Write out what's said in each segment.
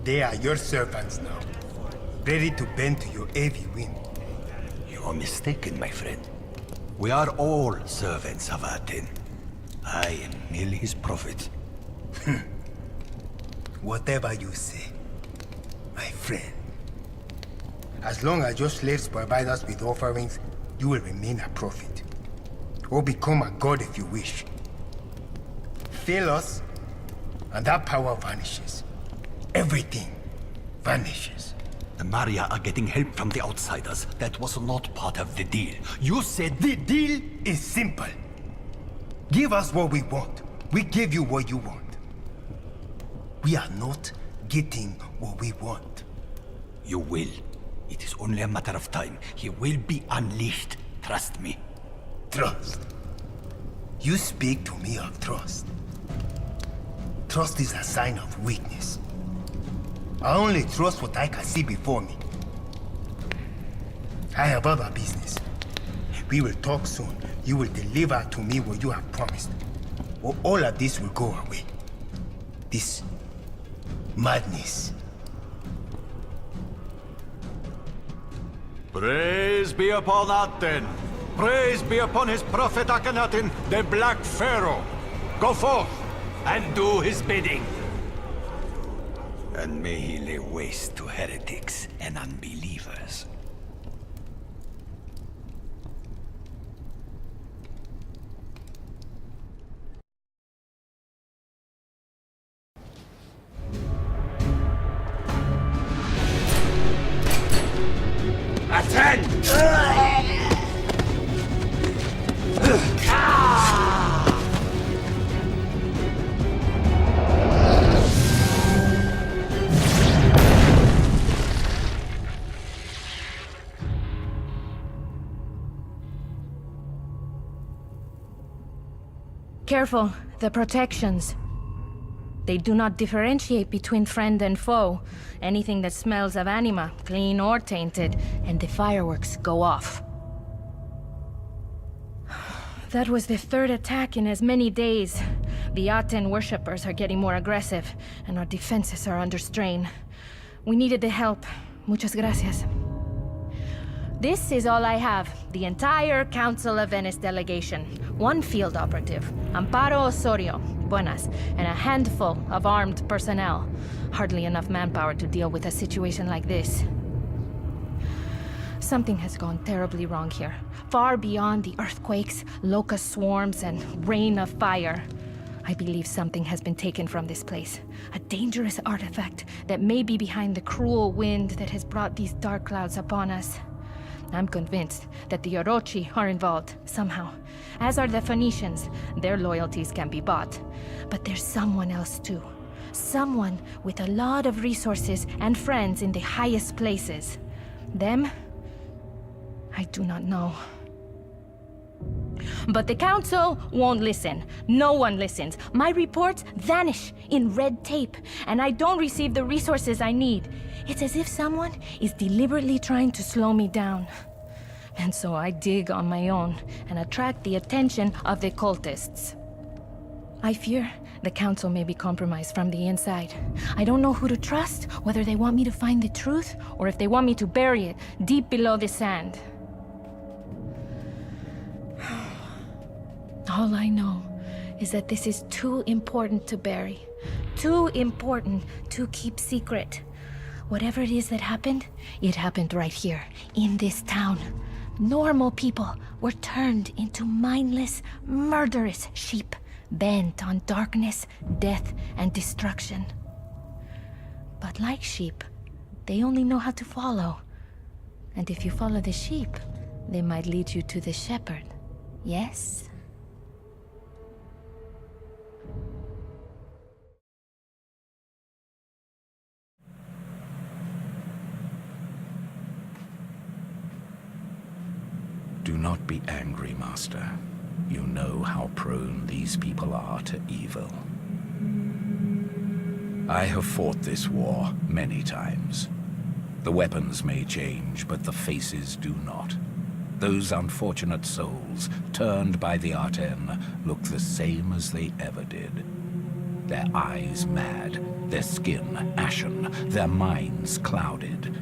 They are your servants now, ready to bend to your every whim. You are mistaken, my friend. We are all servants of Aten. I am merely his prophet. Whatever you say, my friend. As long as your slaves provide us with offerings, you will remain a prophet. Or become a god if you wish. Fail us, and that power vanishes. Everything vanishes. The Maria are getting help from the outsiders. That was not part of the deal. You said The deal is simple. Give us what we want. We give you what you want. We are not getting what we want. you will. It is only a matter of time. He will be unleashed. Trust me. Trust? You speak to me of trust. Trust is a sign of weakness. I only trust what I can see before me. I have other business. We will talk soon. You will deliver to me what you have promised. Or all of this will go away. This madness. Praise be upon Aten. Praise be upon his prophet Akhenaten, the Black Pharaoh. Go forth and do his bidding. And may he lay waste to heretics and unbelievers. Attend! Careful, the protections. They do not differentiate between friend and foe. Anything that smells of anima, clean or tainted, and the fireworks go off. That was the third attack in as many days. The Aten worshippers are getting more aggressive, and our defenses are under strain. We needed the help. Muchas gracias. This is all I have. The entire Council of Venice delegation. One field operative, Amparo Osorio, buenas, and a handful of armed personnel. Hardly enough manpower to deal with a situation like this. Something has gone terribly wrong here. Far beyond the earthquakes, locust swarms, and rain of fire. I believe something has been taken from this place. A dangerous artifact that may be behind the cruel wind that has brought these dark clouds upon us. I'm convinced that the Orochi are involved, somehow. As are the Phoenicians. Their loyalties can be bought. But there's someone else too. Someone with a lot of resources and friends in the highest places. Them? I do not know. But the Council won't listen. No one listens. My reports vanish in red tape, and I don't receive the resources I need. It's as if someone is deliberately trying to slow me down. And so I dig on my own and attract the attention of the cultists. I fear the Council may be compromised from the inside. I don't know who to trust, whether they want me to find the truth, or if they want me to bury it deep below the sand. All I know is that this is too important to bury. Too important to keep secret. Whatever it is that happened, it happened right here, in this town. Normal people were turned into mindless, murderous sheep, bent on darkness, death, and destruction. But like sheep, they only know how to follow. And if you follow the sheep, they might lead you to the shepherd. Yes? Do not be angry, Master. You know how prone these people are to evil. I have fought this war many times. The weapons may change, but the faces do not. Those unfortunate souls, turned by the Aten, look the same as they ever did. Their eyes mad, their skin ashen, their minds clouded.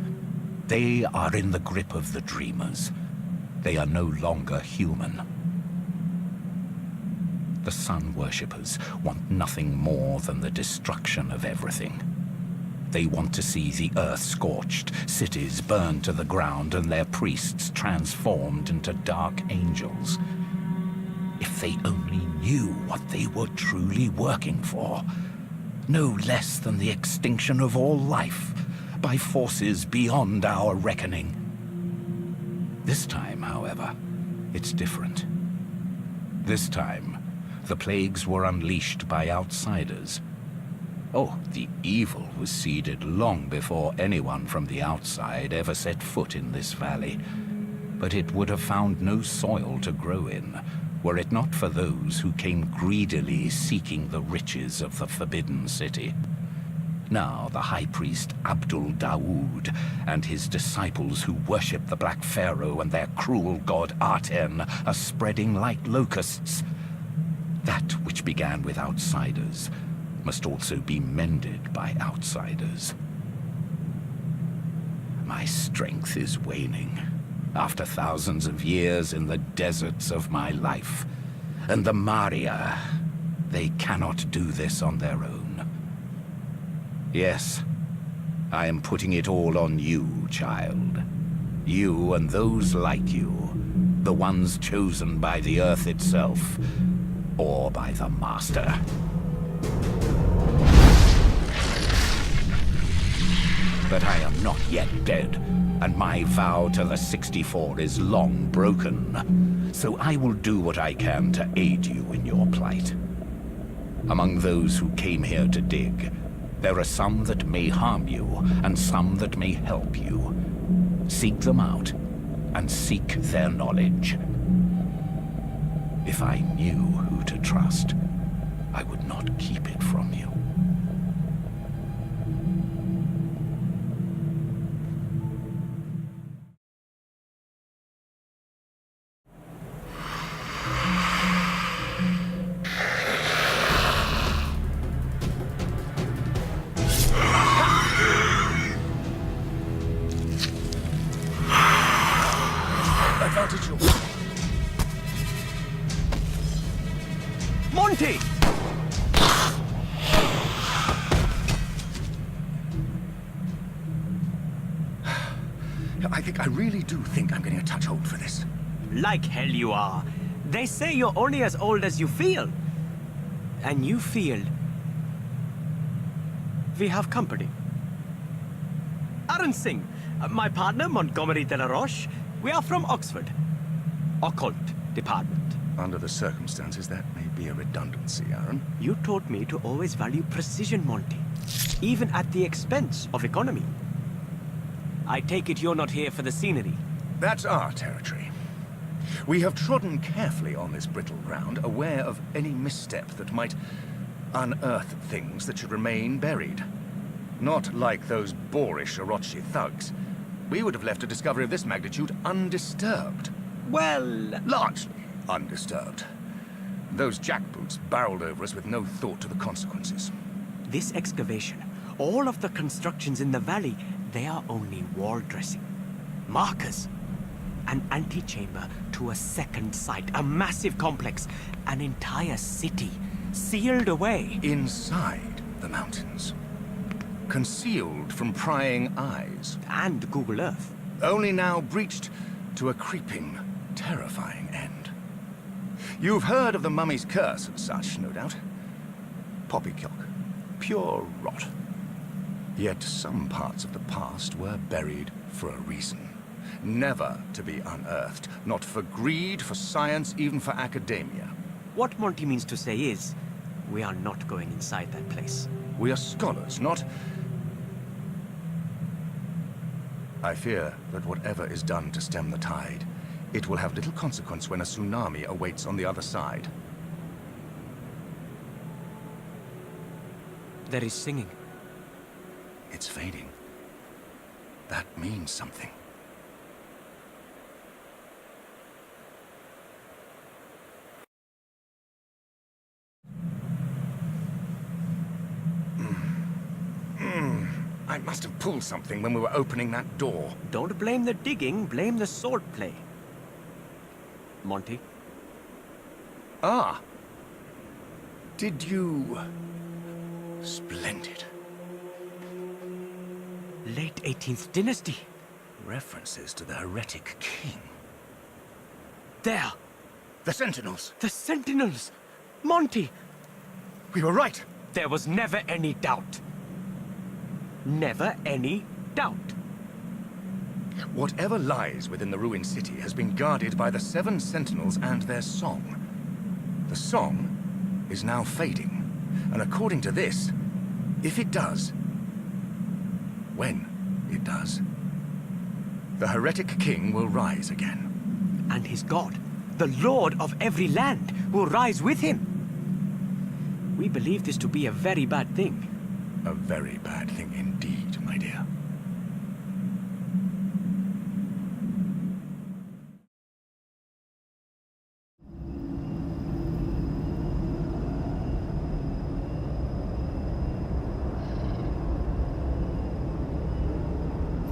They are in the grip of the dreamers. They are no longer human. The sun worshippers want nothing more than the destruction of everything. They want to see the earth scorched, cities burned to the ground, and their priests transformed into dark angels. If they only knew what they were truly working for. No less than the extinction of all life by forces beyond our reckoning. This time, however, it's different. This time, the plagues were unleashed by outsiders. Oh, the evil was seeded long before anyone from the outside ever set foot in this valley. But it would have found no soil to grow in, were it not for those who came greedily seeking the riches of the Forbidden City. Now the High Priest Abdul Dawood and his disciples who worship the Black Pharaoh and their cruel god Aten are spreading like locusts. That which began with outsiders must also be mended by outsiders. My strength is waning after thousands of years in the deserts of my life. And the al-Merayah, they cannot do this on their own. Yes, I am putting it all on you, child. You and those like you, the ones chosen by the Earth itself, or by the Master. But I am not yet dead, and my vow to the 64 is long broken. So I will do what I can to aid you in your plight. Among those who came here to dig, there are some that may harm you, and some that may help you. Seek them out, and seek their knowledge. If I knew who to trust, I would not keep it from you. Monty! I really do think I'm getting a touch old for this. Like hell you are. They say you're only as old as you feel. And you feel... we have company. Aaron Singh, my partner Montgomery de la Roche. We are from Oxford. Occult department. Under the circumstances, that may be a redundancy, Aaron. You taught me to always value precision, Monty. Even at the expense of economy. I take it you're not here for the scenery. That's our territory. We have trodden carefully on this brittle ground, aware of any misstep that might unearth things that should remain buried. Not like those boorish Orochi thugs. We would have left a discovery of this magnitude undisturbed. Well... largely undisturbed. Those jackboots barreled over us with no thought to the consequences. This excavation, all of the constructions in the valley, they are only wall dressing. Markers. An antechamber to a second site, a massive complex, an entire city, sealed away. Inside the mountains. Concealed from prying eyes. And Google Earth. Only now breached to a creeping, terrifying end. You've heard of the mummy's curse and such, no doubt. Poppycock. Pure rot. Yet some parts of the past were buried for a reason. Never to be unearthed. Not for greed, for science, even for academia. What Monty means to say is, we are not going inside that place. We are scholars, not... I fear that whatever is done to stem the tide, it will have little consequence when a tsunami awaits on the other side. There is singing. It's fading. That means something. pull something when we were opening that door. Don't blame the digging, blame the swordplay. Monty? Ah. Did you... Splendid. Late 18th dynasty. References to the heretic king. There! The Sentinels. The Sentinels! Monty! We were right. There was never any doubt. Never any doubt. Whatever lies within the ruined city has been guarded by the 7 Sentinels and their song. The song is now fading. And according to this, if it does, when it does, the heretic king will rise again. And his god, the lord of every land, will rise with him. We believe this to be a very bad thing. A very bad thing indeed, my dear.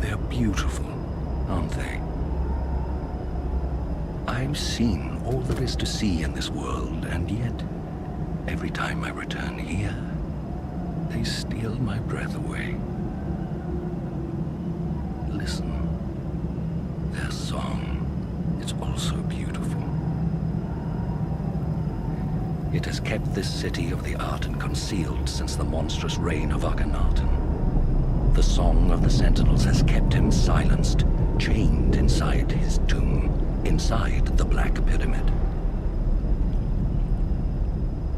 They're beautiful, aren't they? I've seen all there is to see in this world, and yet, every time I return here, they steal my breath away. Listen. Their song is also beautiful. It has kept this city of the Arten concealed since the monstrous reign of Akhenaten. The song of the Sentinels has kept him silenced, chained inside his tomb, inside the Black Pyramid.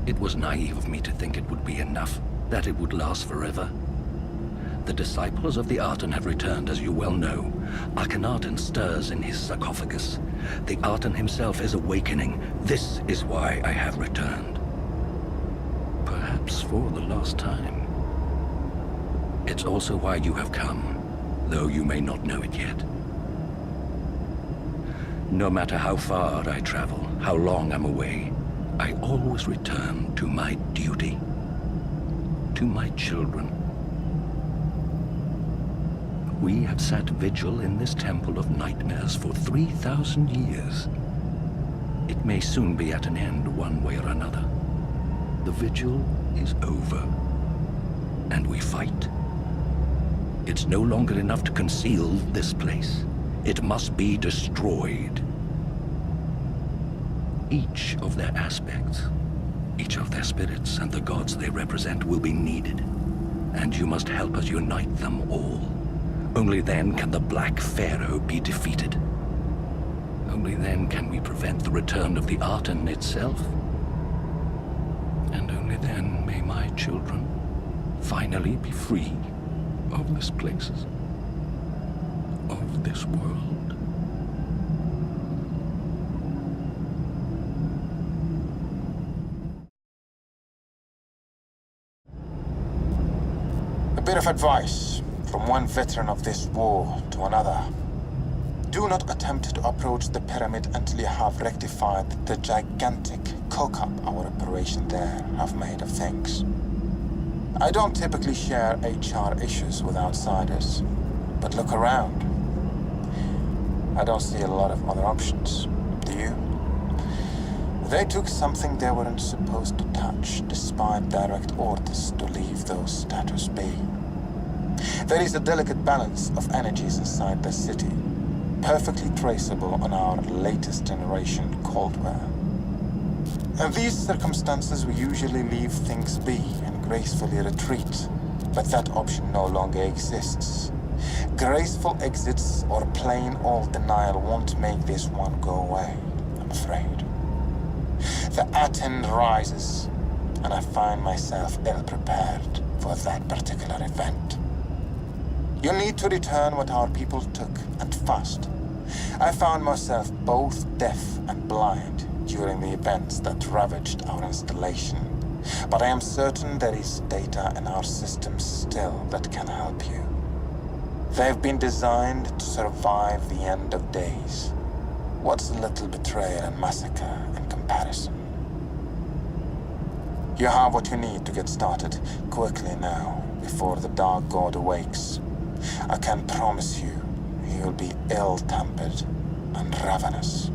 It was naive of me to think it would be enough, that it would last forever. The disciples of the Arten have returned, as you well know. Akhenaten stirs in his sarcophagus. The Arten himself is awakening. This is why I have returned. Perhaps for the last time. It's also why you have come, though you may not know it yet. No matter how far I travel, how long I'm away, I always return to my duty, to my children. We have sat vigil in this temple of nightmares for 3,000 years. It may soon be at an end one way or another. The vigil is over, and we fight. It's no longer enough to conceal this place. It must be destroyed. Each of their aspects, each of their spirits and the gods they represent will be needed. And you must help us unite them all. Only then can the Black Pharaoh be defeated. Only then can we prevent the return of the Arten itself. And only then may my children finally be free of this place, of this world. A bit of advice from one veteran of this war to another. Do not attempt to approach the pyramid until you have rectified the gigantic cock-up our operation there have made of things. I don't typically share HR issues with outsiders, but look around. I don't see a lot of other options, do you? They took something they weren't supposed to touch, despite direct orders to leave those statues be. There is a delicate balance of energies inside the city, perfectly traceable on our latest generation Coldware. In these circumstances, we usually leave things be and gracefully retreat, but that option no longer exists. Graceful exits or plain old denial won't make this one go away, I'm afraid. The Aten rises, and I find myself ill-prepared for that particular event. You need to return what our people took, and fast. I found myself both deaf and blind during the events that ravaged our installation, but I am certain there is data in our systems still that can help you. They've been designed to survive the end of days. What's a little betrayal and massacre in comparison? You have what you need to get started quickly now, before the Dark God awakes. I can promise you, he will be ill-tempered and ravenous.